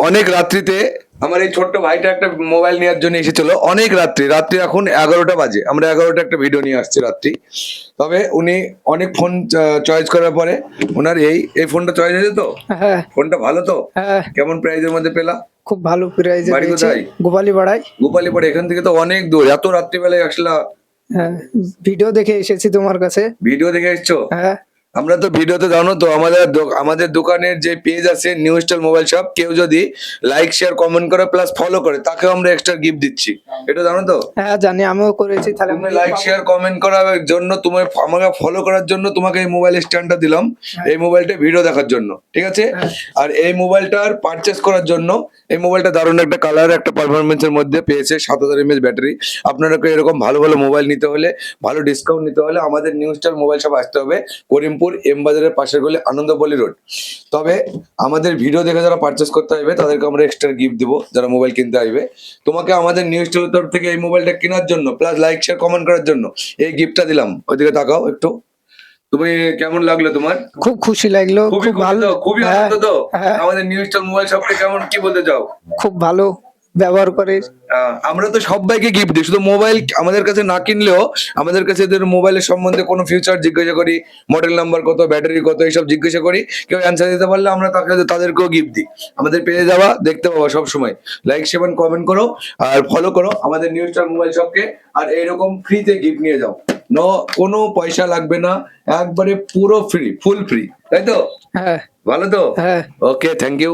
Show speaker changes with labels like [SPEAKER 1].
[SPEAKER 1] অনেক রাত্রিতে আমার এই ছোট্ট ভাইটা একটা মোবাইল নেওয়ার জন্য এসেছিল, অনেক রাত্রি রাত্রি এখন 11টা বাজে, আমরা 11টা একটা ভিডিও নিয়ে আসছি রাত্রি। তবে উনি অনেক ফোন চয়েস করার পরে ওনার এই এই ফোনটা চয়েস হয়েছে তো।
[SPEAKER 2] হ্যাঁ
[SPEAKER 1] ফোনটা ভালো তো?
[SPEAKER 2] হ্যাঁ,
[SPEAKER 1] কেমন প্রাইজের মধ্যে পেলা?
[SPEAKER 2] খুব ভালো প্রাইজে
[SPEAKER 1] বাড়ি
[SPEAKER 2] পেয়েছি।
[SPEAKER 1] কোথায়?
[SPEAKER 2] গোপালী পাড়ায়।
[SPEAKER 1] গোপালীপুর, এখান থেকে তো অনেক দূর, এত রাত্রিবেলায় আসলা?
[SPEAKER 2] হ্যাঁ, ভিডিও দেখে এসেছি তোমার কাছে।
[SPEAKER 1] ভিডিও দেখে এসছো?
[SPEAKER 2] হ্যাঁ
[SPEAKER 1] আমরা তো ভিডিওতে জানো তো, আমাদের দোকানের যে পেজ আছে নিউ স্টাইল মোবাইল শপ, কেউ যদি লাইক শেয়ার কমেন্ট করে প্লাস ফলো করে তাকেও আমরা এক্সট্রা গিফট দিচ্ছি, এটা জানো তো?
[SPEAKER 2] হ্যাঁ জানি, আমিও করেছি। তাহলে
[SPEAKER 1] তুমি লাইক শেয়ার কমেন্ট করার জন্য, তোমার আমাকে ফলো করার জন্য তোমাকে এই মোবাইল স্ট্যান্ডটা দিলাম, এই মোবাইলটা ভিডিও দেখার জন্য, ঠিক আছে? আর এই মোবাইলটার পারচেস করার জন্য, এই মোবাইলটা দারুণ একটা কালার, একটা পারফরমেন্সের মধ্যে পেয়েছে, 7000 mAh ব্যাটারি। আপনাদেরকে এরকম ভালো ভালো মোবাইল নিতে হলে, ভালো ডিসকাউন্ট নিতে হলে আমাদের নিউ স্টার মোবাইল শপ আসতে হবে, করিমপুর এম বাজারের পাশের গলি আনন্দপল্লী রোড। তবে আমাদের ভিডিও দেখে যারা পারচেস করতে আসবে তাদেরকে আমরা এক্সট্রা গিফট দিব, যারা মোবাইল কিনতে আসবে। তোমাকে আমাদের নিউ স্টারের তরফ থেকে এই মোবাইলটা কেনার জন্য প্লাস লাইক শেয়ার কমেন্ট করার জন্য এই গিফটটা দিলাম। ওইদিকে তাকাও একটু, তুমি কেমন লাগলো তোমার?
[SPEAKER 2] খুব খুশি লাগলো,
[SPEAKER 1] খুবই
[SPEAKER 2] খুব
[SPEAKER 1] খুশি
[SPEAKER 2] ভালো।
[SPEAKER 1] তো? খুবই
[SPEAKER 2] হ্যাঁ,
[SPEAKER 1] আনন্দ তো?
[SPEAKER 2] হ্যাঁ।
[SPEAKER 1] আমাদের নিউ স্টার মোবাইল শপকে কেমন, কি বলতে চাও?
[SPEAKER 2] খুব ভালো ব্যবহার করে।
[SPEAKER 1] আমরা তো সবাইকে গিফট দিই, শুধু মোবাইল আমাদের কাছে না কিনলেও আমাদের কাছে এদের মোবাইলের সম্বন্ধে কোনো ফিউচার জিজ্ঞাসা করি, মডেল নাম্বার কত, ব্যাটারি কত, এইসব জিজ্ঞাসা করি। কেউ অ্যান্সার দিতে পারলে আমরা তাদেরকেও গিফট দিই। আমাদের পেজে যাওয়া দেখতে পাবো সব সময়, লাইক শেয়ার কমেন্ট করো আর ফলো করো আমাদের নিউ স্টার মোবাইল শপকে। আর এইরকম ফ্রিতে গিফট নিয়ে যাও, কোনো পয়সা লাগবে না, একবারে পুরো ফ্রি, ফুল ফ্রি, তাই তো?
[SPEAKER 2] হ্যাঁ
[SPEAKER 1] ভালো তো?
[SPEAKER 2] হ্যাঁ।
[SPEAKER 1] ওকে, থ্যাংক ইউ।